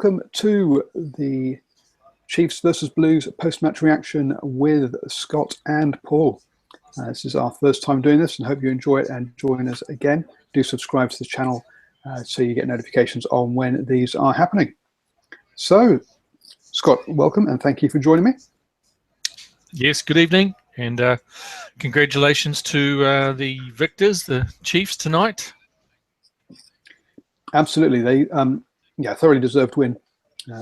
Welcome to the Chiefs versus Blues post-match reaction with Scott and Paul. This is our first time doing this and hope you enjoy it and join us again. Do subscribe to the channel so you get notifications on when these are happening. So, Scott, welcome and thank you for joining me. Yes, good evening and congratulations to the victors, the Chiefs, tonight. Absolutely, they thoroughly deserved win.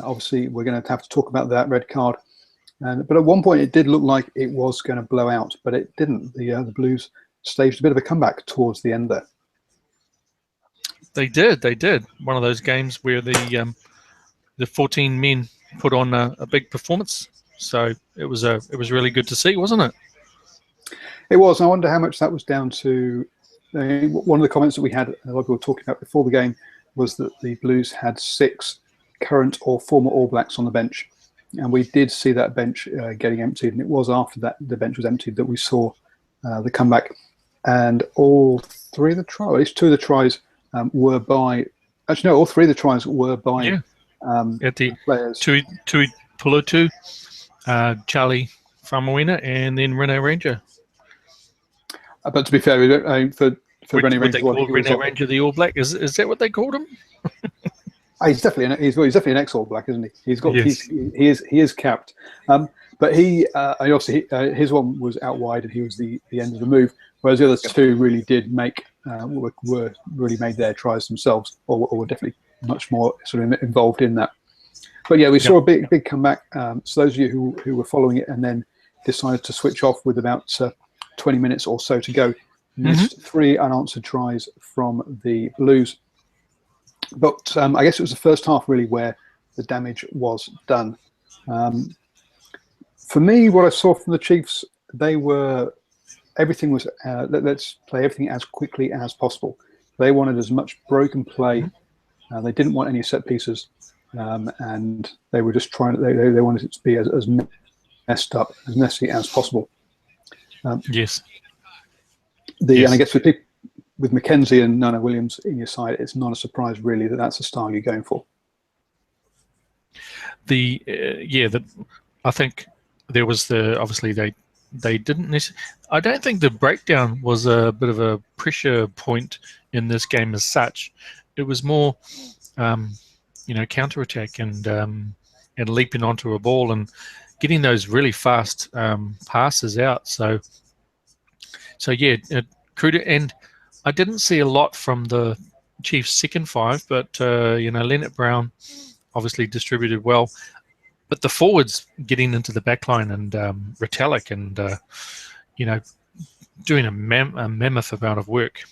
Obviously, we're going to have to talk about that red card. But at one point, it did look like it was going to blow out, but it didn't. The Blues staged a bit of a comeback towards the end there. They did. One of those games where the 14 men put on a big performance. So it was really good to see, wasn't it? It was. I wonder how much that was down to. One of the comments that we had, a lot of people were talking about before the game, was that the Blues had 6 current or former All Blacks on the bench, and we did see that bench getting emptied. And it was after that the bench was emptied that we saw the comeback. And all 3 of the tries, at least 2 of the tries, were by. Actually, no, all 3 of the tries were by at the players. Tui Pulutu, Charlie Famuina, and then Rene Ranger. But to be fair, we don't, for Rene Ranger, they called Rene Ranger the All Black? Is that what they called him? He's definitely an ex-All Black, isn't he? He's got yes. he is capped. But he obviously his one was out wide and he was the end of the move, whereas the other 2 really did make were really made their tries themselves, or were definitely much more sort of involved in that. But yeah, we saw a big comeback. So those of you who were following it and then decided to switch off with about 20 minutes or so to go, missed 3 unanswered tries from the Blues. But I guess it was the first half really where the damage was done. For me, what I saw from the Chiefs, everything was let's play everything as quickly as possible. They wanted as much broken play. They didn't want any set pieces, and they were just trying. They wanted it to be as messed up, as messy as possible. Yes. And I guess with Mackenzie and Nana Williams in your side, it's not a surprise really that that's the style you're going for. I think there was obviously they didn't necessarily. I don't think the breakdown was a bit of a pressure point in this game as such. It was more, counterattack and leaping onto a ball and getting those really fast passes out. So yeah, Kruger, and I didn't see a lot from the Chiefs' second 5, but Leonard Brown obviously distributed well. But the forwards getting into the back line and Retallick and doing a mammoth amount of work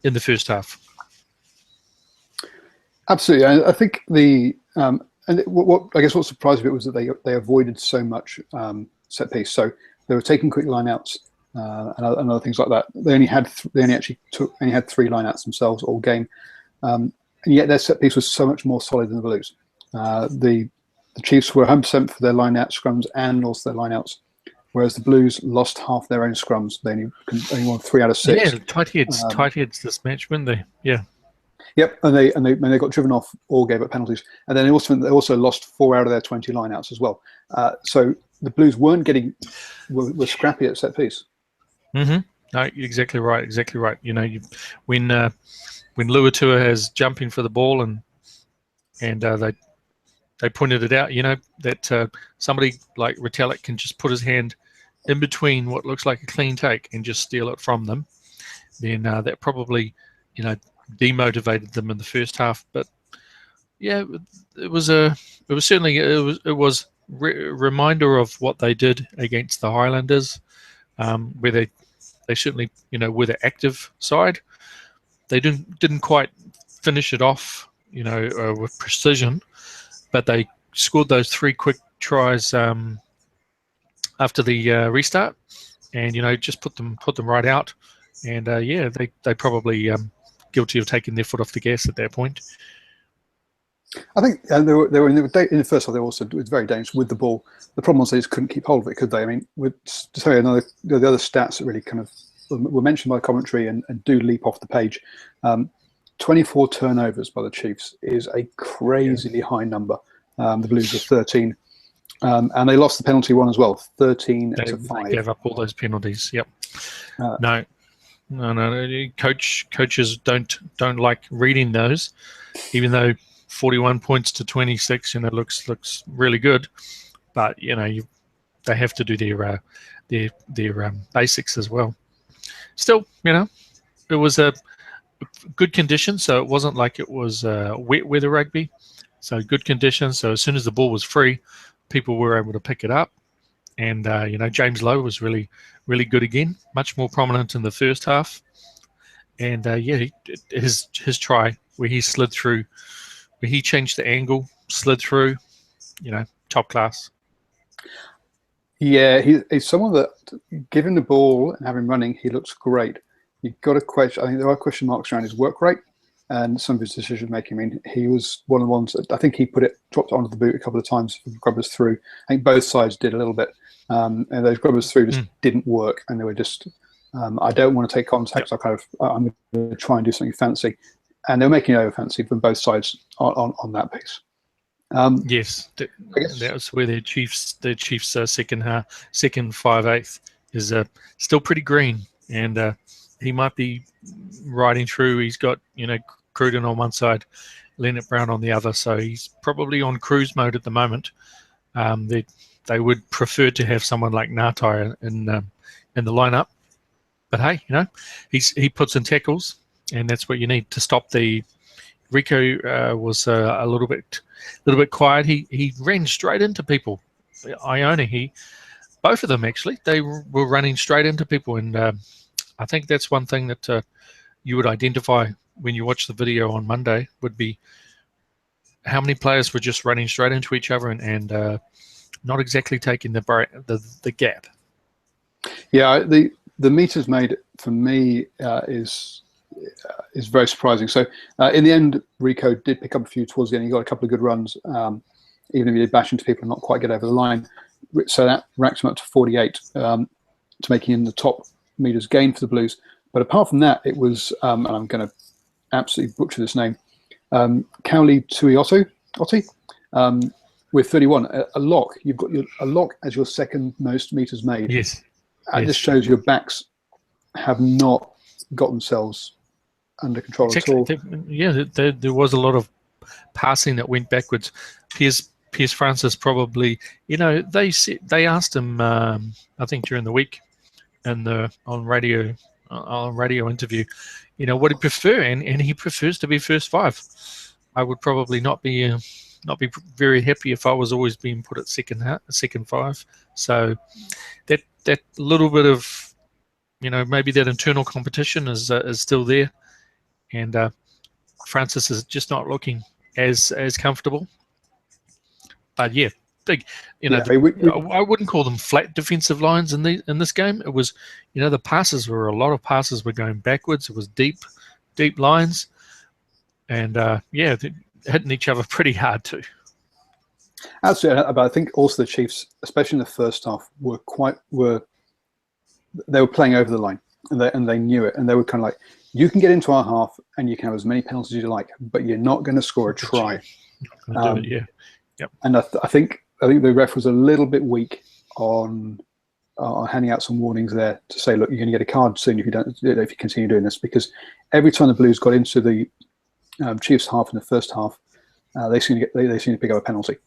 in the first half. Absolutely, I think and I guess what surprised me was that they avoided so much set piece. So they were taking quick lineouts and other things like that. They only had 3 lineouts themselves all game, and yet their set piece was so much more solid than the Blues. The Chiefs were 100% for their line-out scrums and also their line-outs, whereas the Blues lost half their own scrums. They only won 3 out of 6. Yeah, tight heads this match, weren't they? Yeah. Yep, and they got driven off or gave up penalties, and then they also lost 4 out of their 20 line-outs as well. So the Blues were scrappy at set piece. No, exactly right. When Luatua has jumping for the ball and they pointed it out, that somebody like Retallick can just put his hand in between what looks like a clean take and just steal it from them, then that probably, demotivated them in the first half. But yeah, it was a reminder of what they did against the Highlanders, where they certainly, were the active side. They didn't quite finish it off, with precision. But they scored those 3 quick tries after the restart, and just put them right out. And they probably guilty of taking their foot off the gas at that point. I think they were in the first half. It was very dangerous with the ball. The problem was they just couldn't keep hold of it, could they? I mean, to tell you the other stats that really kind of were mentioned by commentary and do leap off the page. 24 turnovers by the Chiefs is a crazily high number. The Blues are 13. And they lost the penalty one as well, 13 to 5. They gave up all those penalties. Yep. No. Coaches don't like reading those, even though 41 points to 26, looks really good. But they have to do their basics as well. Still, it was a good condition, so it wasn't like it was wet weather rugby. So good conditions. So as soon as the ball was free, people were able to pick it up. And James Lowe was really, really good again, much more prominent in the first half. And his try where he slid through, where he changed the angle, slid through, top class. Yeah, he's someone that, given the ball and having running, he looks great. You've got to question. I think there are question marks around his work rate and some of his decision making. I mean, he was one of the ones that I think he dropped it onto the boot a couple of times for grubbers through. I think both sides did a little bit, and those grubbers through just didn't work, and they were just. I don't want to take contact. Yep. I'm going to try and do something fancy, and they were making it over fancy from both sides on that piece. Yes, that was where their Chiefs second 5/8 is still pretty green, and he might be riding through. He's got Cruden on one side, Leonard Brown on the other, so he's probably on cruise mode at the moment. They would prefer to have someone like Ngatai in the lineup, but hey, he puts in tackles, and that's what you need to stop the. Rico was a little bit quiet. He ran straight into people. Ione, both of them actually, they were running straight into people, and I think that's one thing that you would identify when you watch the video on Monday would be how many players were just running straight into each other and not exactly taking the gap. Yeah, the meters made for me is very surprising. So in the end, Rico did pick up a few towards the end. He got a couple of good runs, even if he did bash into people and not quite get over the line. So that racked him up to 48 to making in the top meters gain for the Blues. But apart from that, it was, and I'm going to absolutely butcher this name, Kauli Tuioti with 31. A lock. You've got a lock as your second most meters made. Yes. That just shows your backs have not got themselves under control at all. There was a lot of passing that went backwards. Piers Francis probably, they asked him, I think during the week, on radio interview, what he'd prefer, and he prefers to be first five. I would probably not be very happy if I was always being put at second five. So that little bit of maybe that internal competition is still there, and Francis is just not looking as comfortable. But yeah, big. I wouldn't call them flat defensive lines in this game. It was, the passes were a lot of passes were going backwards. It was deep lines, and hitting each other pretty hard too. Absolutely, but I think also the Chiefs, especially in the first half, they were playing over the line, and they knew it, and they were kind of like, you can get into our half and you can have as many penalties as you like, but you're not going to score a try. Yep. And I think the ref was a little bit weak on handing out some warnings there to say, look, you're going to get a card soon if you continue doing this, because every time the Blues got into the Chiefs half in the first half, they seem to pick up a penalty,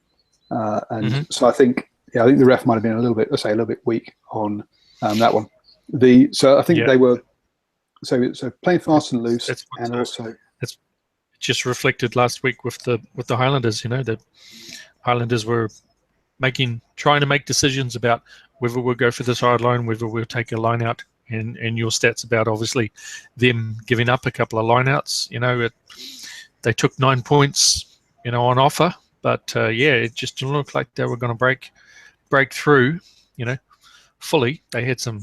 so I think the ref might have been a little bit weak on that one. So I think they were so playing fast and loose, and also it's just reflected last week with the Highlanders. The Highlanders were trying to make decisions about whether we'll go for the sideline, whether we'll take a line out, and your stats about obviously them giving up a couple of line outs. They took 9 points, on offer, but it just didn't look like they were going to break through, fully. They had some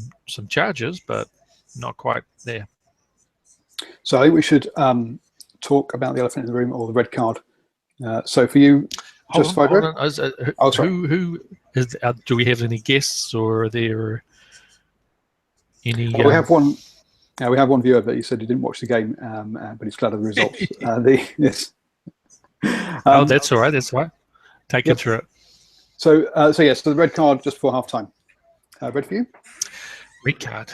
charges, but not quite there. So I think we should talk about the elephant in the room, or the red card. So for you, justified red? Who is? Do we have any guests, or are there any? We have one. we have one viewer that he said he didn't watch the game, but he's glad of the results. Yes. Oh, that's all right. That's all right. Take it through it. So the red card just before half time. Red for you? Red card.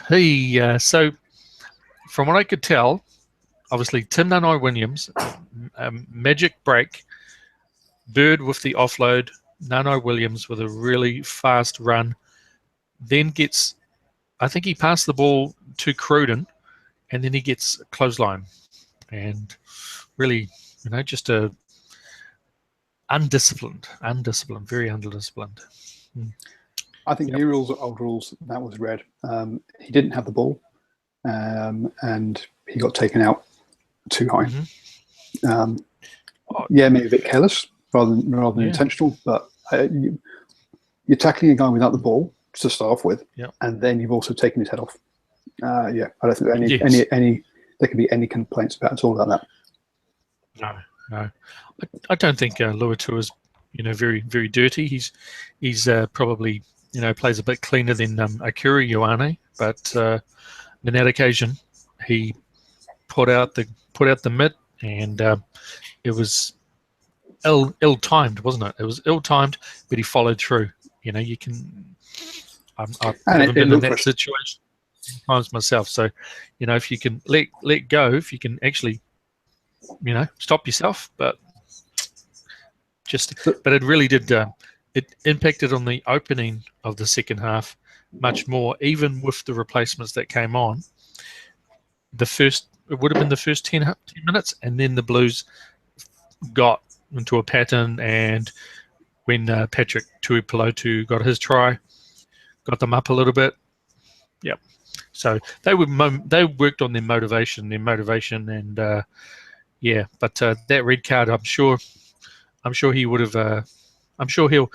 So from what I could tell, obviously Tim Nanai-Williams, magic break, Bird with the offload, Nanai-Williams with a really fast run, then I think he passed the ball to Cruden, and then he gets a clothesline, and really, just undisciplined, very undisciplined. I think new rules or old rules, that was red. He didn't have the ball, and he got taken out too high. Maybe a bit careless rather than intentional, but you're tackling a guy without the ball to start off with, and then you've also taken his head off. I don't think any there could be any complaints about at all about that. No. I don't think Luatua is, very, very dirty. He's probably, plays a bit cleaner than Akira Ioane, but on that occasion he put out the mitt, and it was ill-timed, wasn't it? It was ill-timed, but he followed through. You can. I've never been in that situation times myself. So, if you can let go, if you can actually, stop yourself, but it really did. It impacted on the opening of the second half much more, even with the replacements that came on. It would have been the first 10 minutes, and then the Blues got into a pattern, and when Patrick Tuipulotu got his try, got them up a little bit. Yep. So they worked on their motivation, and but that red card, I'm sure he would have. I'm sure he'll.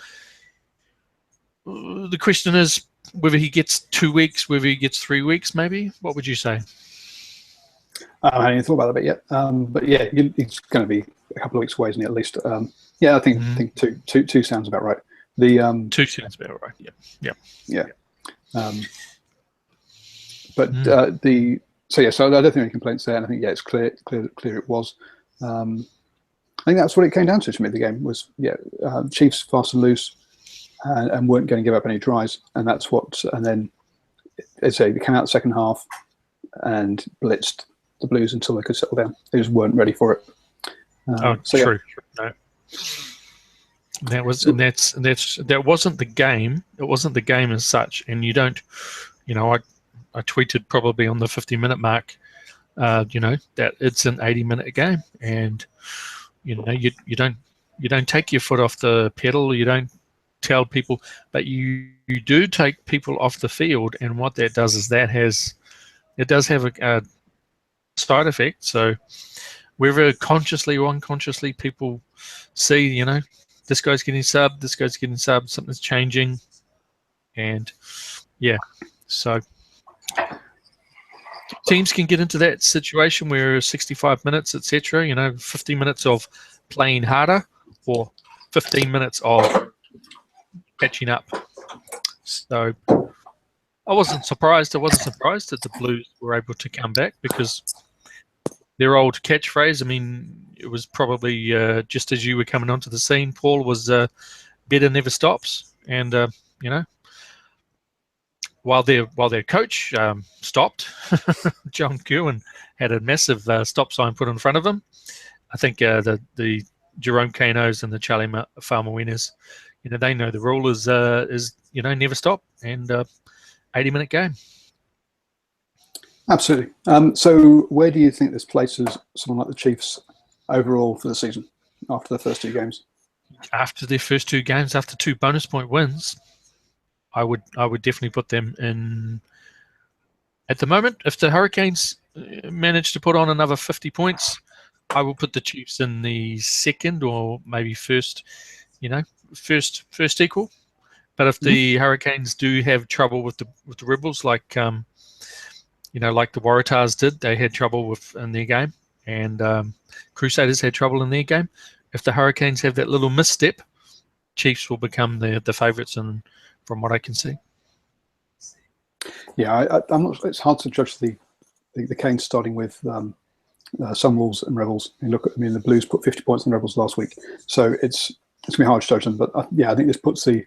The question is whether he gets 2 weeks, whether he gets 3 weeks, maybe. What would you say? I hadn't thought about that bit yet, but yeah, it's going to be a couple of weeks away, isn't it? At least, I think two sounds about right. The 2 sounds about right. Yeah. So I don't think any complaints there, and I think it's clear it was. I think that's what it came down to me. The game was Chiefs fast and loose, and weren't going to give up any tries, and that's what. And then, as I say, they came out the second half and blitzed the Blues until they could settle down. They just weren't ready for it. True. No. That wasn't the game. It wasn't the game as such. And you don't, I tweeted probably on the 50-minute mark, that it's an 80-minute game, and you don't take your foot off the pedal. You don't tell people, but you do take people off the field, and what that does is it does have a side effect. So whether consciously or unconsciously people see, this guy's getting subbed, something's changing, and so teams can get into that situation where 65 minutes, etc., 50 minutes of playing harder or 15 minutes of catching up. So I wasn't surprised that the Blues were able to come back, because their old catchphrase, it was probably just as you were coming onto the scene, Paul, was better never stops. And, while their coach stopped, John Kirwan had a massive stop sign put in front of him. I think the Jerome Kanos and the Charlie Fa'amawinas, they know the rule is never stop, and 80-minute game. Absolutely. So where do you think this places someone like the Chiefs overall for the season after the first 2 games? After their first 2 games, after 2 bonus point wins, I would definitely put them in. At the moment, if the Hurricanes manage to put on another 50 points, I will put the Chiefs in the second or maybe first equal. But if the Hurricanes do have trouble with the Rebels, like the Waratahs did, they had trouble in their game, and Crusaders had trouble in their game. If the Hurricanes have that little misstep, Chiefs will become the favourites, and from what I can see. Yeah, I'm not. It's hard to judge the the Canes starting with some Wolves and Rebels. And look, the Blues put 50 points on the Rebels last week, so it's gonna be hard to judge them. But yeah, I think this puts the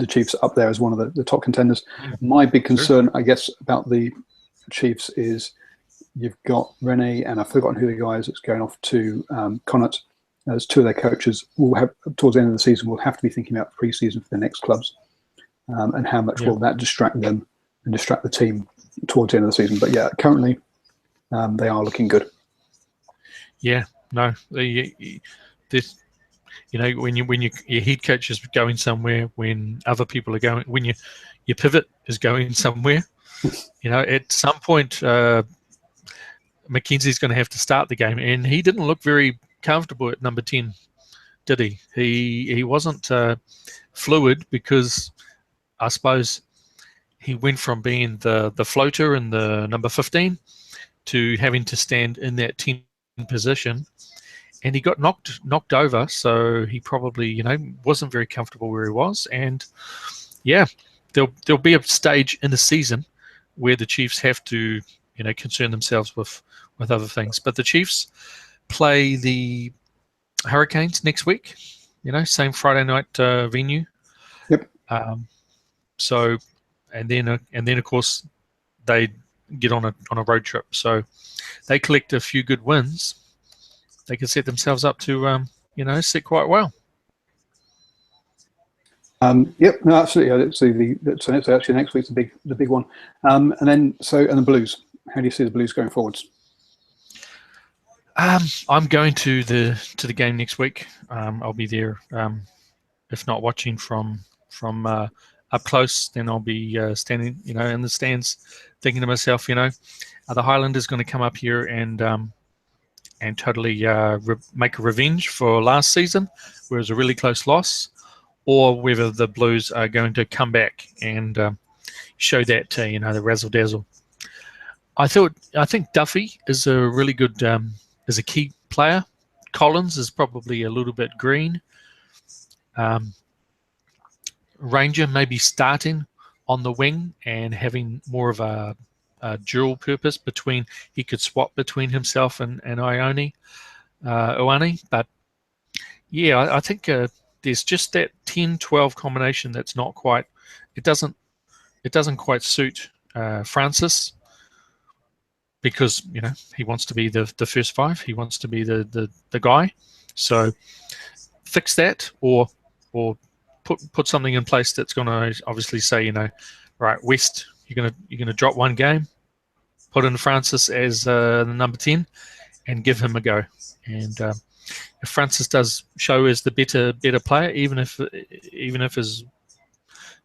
Chiefs up there as one of the top contenders. My big concern, I guess, about the Chiefs is you've got Rene, and I've forgotten who the guy is that's going off to Connacht. As two of their coaches will have, towards the end of the season, will have to be thinking about pre-season for their next clubs, and how much will that distract them and distract the team towards the end of the season. But yeah, currently they are looking good. Yeah, no, this, when your head coach is going somewhere, when other people are going, when your pivot is going somewhere, at some point Mackenzie's going to have to start the game, and he didn't look very comfortable at number 10, did he? He wasn't fluid, because I suppose he went from being the floater in the number 15 to having to stand in that 10 position, and he got knocked over, so he probably wasn't very comfortable where he was. And yeah, there'll be a stage in the season where the Chiefs have to concern themselves with other things. But the Chiefs play the Hurricanes next week, same Friday night venue. Yep. So, and then of course they get on a road trip. So they collect a few good wins, they can set themselves up to sit quite well. Yep, no, absolutely. So actually next week's the big one. And the Blues. How do you see the Blues going forwards? I'm going to the game next week. I'll be there. If not watching from up close, then I'll be standing, in the stands, thinking to myself, are the Highlanders going to come up here and totally make a revenge for last season, where it was a really close loss, or whether the Blues are going to come back and show that the razzle dazzle. I think Duffy is a really good is a key player. Collins is probably a little bit green. Ranger maybe starting on the wing and having more of a dual purpose between, he could swap between himself and Ioane. But yeah, I think there's just that 10-12 combination that's not quite, it doesn't quite suit Francis, because he wants to be the first five, he wants to be the guy. So fix that, or put something in place that's going to obviously say, right, West, you're gonna drop one game, put in Francis as the number 10, and give him a go. And if Francis does show as the better player, even if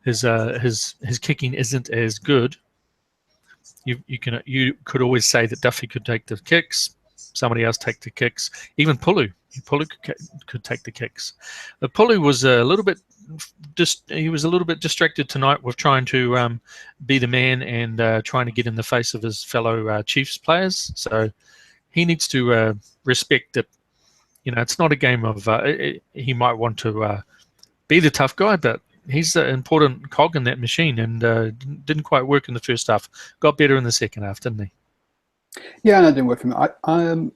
his kicking isn't as good, you could always say that Duffy could take the kicks, somebody else take the kicks, even Pulu could take the kicks. But Pulu was a little bit distracted tonight with trying to be the man and trying to get in the face of his fellow Chiefs players. So he needs to respect that. It's not a game of he might want to be the tough guy, but he's an important cog in that machine, and didn't quite work in the first half. Got better in the second half, didn't he? Yeah, and it didn't work for me.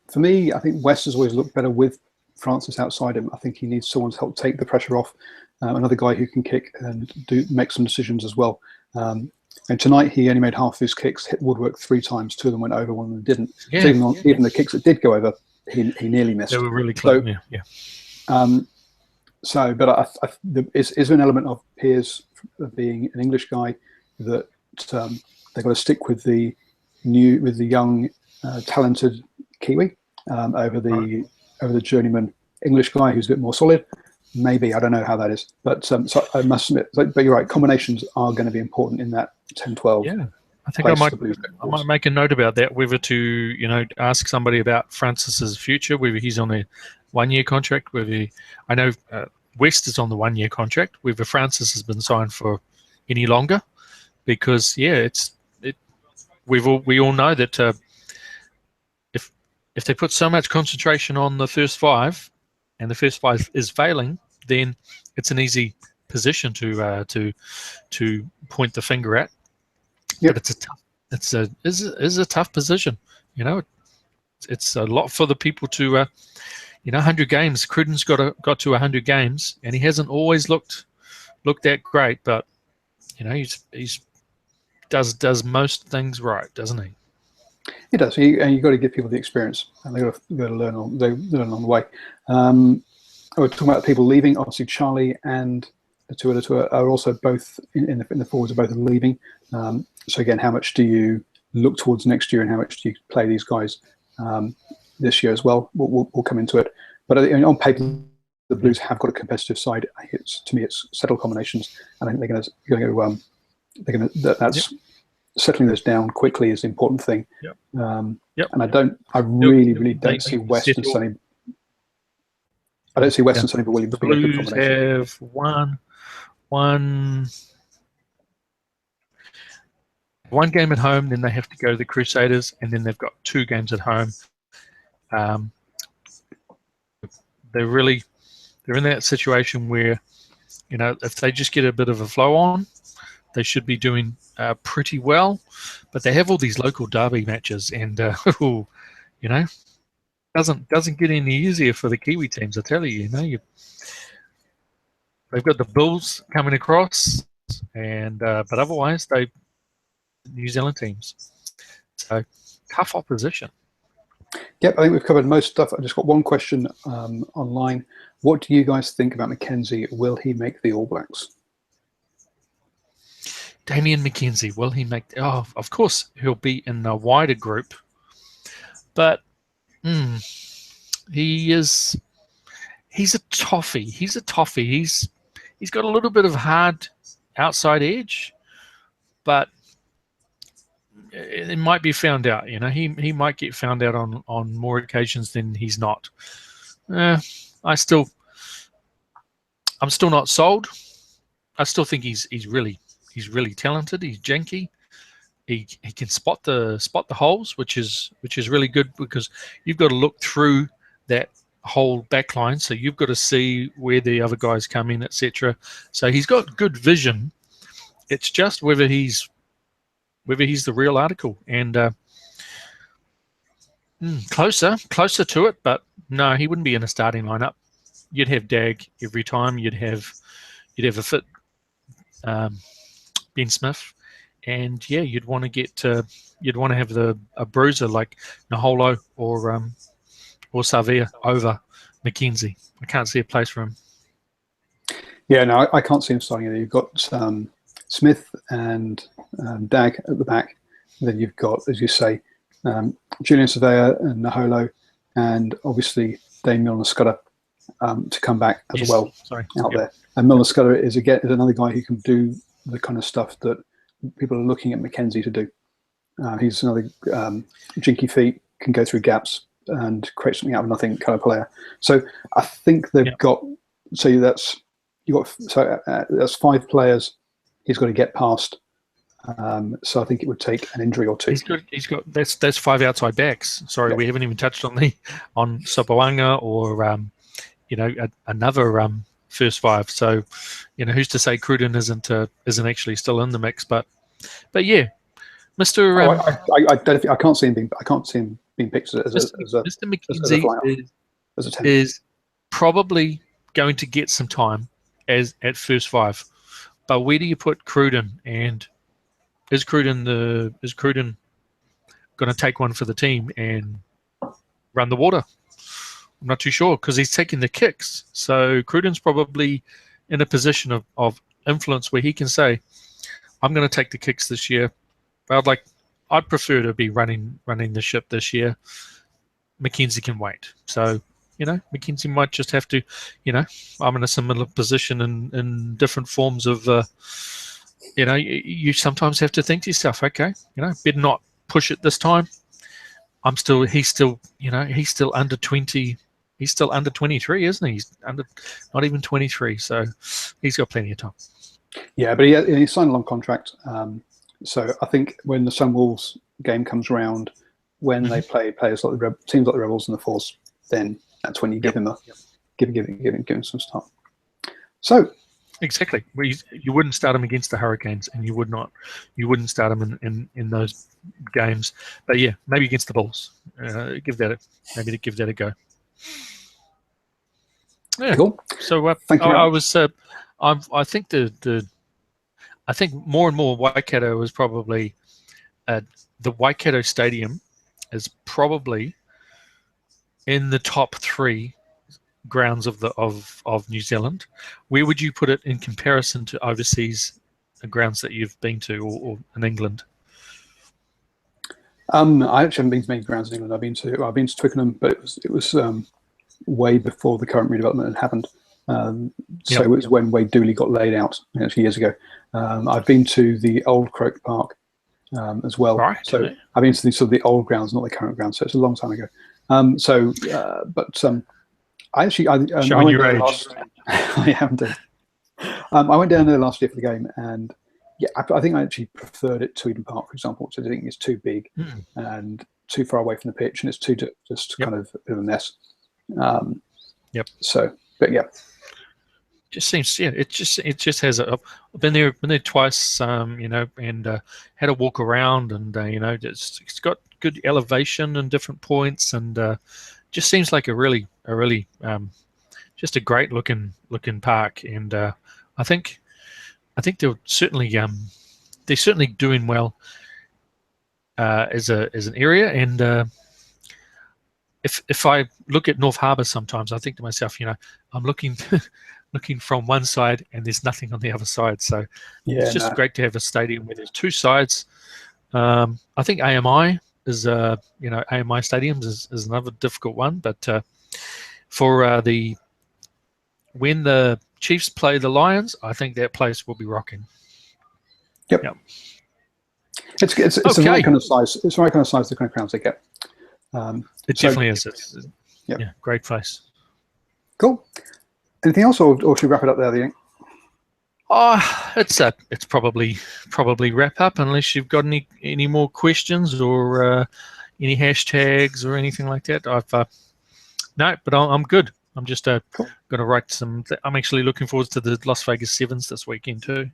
For me, I think West has always looked better with Francis outside him. I think he needs someone to help take the pressure off. Another guy who can kick and make some decisions as well. And tonight he only made half of his kicks, hit woodwork 3 times. 2 of them went over, 1 of them didn't. Yeah. So even the kicks that did go over, he nearly missed. They were really close. So, but is there an element of Piers being an English guy that they've got to stick with the young, talented Kiwi over the journeyman English guy who's a bit more solid? Maybe, I don't know how that is, but so I must admit. But you're right, combinations are going to be important in that 10-12. Yeah, I think I might make a note about that. Whether to ask somebody about Francis's future, whether he's on a 1-year contract, I know West is on the 1-year contract, whether Francis has been signed for any longer, because we all know that if they put so much concentration on the first 5, and the first 5 is failing, then it's an easy position to point the finger at. Yep. But it's a tough position. You know, it's a lot for the people to 100 games. Cruden's got to 100 games, and he hasn't always looked that great, but he's does most things right, doesn't he? He does. And you've got to give people the experience, and they've got to learn on the way. We're talking about people leaving. Obviously, Charlie and Tua are also both in the forwards, are both leaving. So again, how much do you look towards next year, and how much do you play these guys this year as well? We'll come into it. But on paper, the Blues have got a competitive side. To me, it's settled combinations, and I think they're going to that's settling this down quickly is the important thing. Yep. And I really don't see Western suddenly. I don't see Western suddenly willing to be a good Blues combination. have one game at home, then they have to go to the Crusaders, and then they've got 2 games at home. They're in that situation where, if they just get a bit of a flow on, they should be doing pretty well. But they have all these local derby matches, and doesn't get any easier for the Kiwi teams. I tell you, they've got the Bulls coming across, and but otherwise they New Zealand teams. So tough opposition. Yep, I think we've covered most stuff. I just got one question online. What do you guys think about McKenzie? Will he make the All Blacks? Damian McKenzie, will he make? Oh, of course he'll be in the wider group, but he's a toffee. He's a toffee. He's got a little bit of hard outside edge, but it might be found out. He might get found out on more occasions than he's not. I'm still not sold. I still think he's really talented. He's janky. He can spot the holes, which is really good, because you've got to look through that whole back line, so you've got to see where the other guys come in, etc. So he's got good vision. It's just whether he's the real article, and closer to it, but no, he wouldn't be in a starting lineup. You'd have Dag every time. You'd have a fit Ben Smith, and you'd want to have a bruiser like Naholo or Savia over McKenzie. I can't see a place for him. Yeah, no, I can't see him starting either. You've got Smith and Dag at the back. And then you've got, as you say, Julian Savea and Naholo, and obviously Dane Milner-Skudder to come back as well out there. And Milner-Skudder is another guy who can do the kind of stuff that people are looking at McKenzie to do. He's another jinky feet, can go through gaps and create something out of nothing kind of player. So I think they've got. So that's 5 players he's got to get past. So I think it would take an injury or 2. He's got that's 5 outside backs. Sorry, we haven't even touched on Sopawanga or another first 5. So who's to say Cruden isn't actually still in the mix? But yeah, Mr. I can't see him being picked as Mr. McKenzie is probably going to get some time at first 5. But where do you put Cruden? And is Cruden going to take one for the team and run the water? I'm not too sure, because he's taking the kicks. So Cruden's probably in a position of influence where he can say, I'm going to take the kicks this year. But I'd prefer to be running the ship this year. McKenzie can wait. So, McKenzie might just have to, I'm in a similar position in different forms of, you sometimes have to think to yourself, okay, better not push it this time. He's still under 20. He's still under 23, isn't he? He's not even 23, so he's got plenty of time. Yeah, but he signed a long contract. So I think when the Sunwolves game comes around, when they play players like teams like the Rebels and the Force, then that's when you give him give him some start. So Exactly. You wouldn't start him against the Hurricanes, and you wouldn't start him in those games. But yeah, maybe against the Bulls. Give that a go. Yeah. Cool. So Thank you very much. I think I think more and more Waikato is probably the Waikato Stadium is probably in the top 3 grounds of New Zealand. Where would you put it in comparison to overseas grounds that you've been to, or in England? I actually haven't been to many grounds in England. I've been to Twickenham, but it was way before the current redevelopment had happened. So it was when Wade Dooley got laid out a few years ago. I've been to the old Croke Park as well. Right. So I've been to the old grounds, not the current grounds. So it's a long time ago. I showing went your there age. I haven't. I went down there last year for the game, and yeah, I think I actually preferred it to Eden Park, for example, which I think is too big and too far away from the pitch, and it's too just kind of a bit of a mess. So, but yeah, just seems it just has a. I've been there twice, and had a walk around, and it's got good elevation and different points, and just seems like a really just a great looking park, and I think they're certainly doing well as an area, and if I look at North Harbour sometimes, I think to myself, I'm looking from one side and there's nothing on the other side. So it's just great to have a stadium where there's 2 sides. I think AMI is AMI stadiums is another difficult one, but for when the Chiefs play the Lions, I think that place will be rocking. Yep. It's the right kind of size. It's the right kind of size, the kind of crowds they get. It definitely is. Yeah, great place. Cool. Anything else, or should we wrap it up there, do you think? It's probably wrap up, unless you've got any more questions or any hashtags or anything like that. No, but I'm good. I'm just going to write some. I'm actually looking forward to the Las Vegas Sevens this weekend too.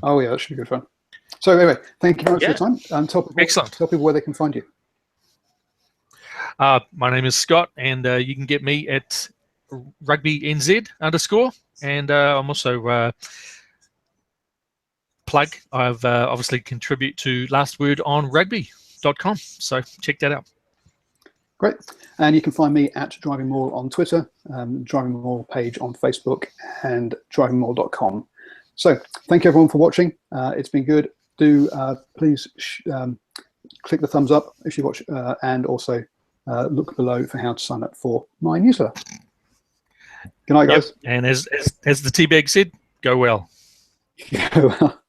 Oh yeah, that should be good fun. So anyway, thank you very much for your time. And tell people where they can find you. My name is Scott, and you can get me at RugbyNZ_, and I'm also plug. I've obviously contribute to lastwordonrugby.com, so check that out. Great. And you can find me at DrivingMaul on Twitter, DrivingMaul page on Facebook, and DrivingMaul.com. So thank you everyone for watching. It's been good. Do please click the thumbs up if you watch, and also look below for how to sign up for my newsletter. Good night, guys. And as the teabag said, go well. Go well.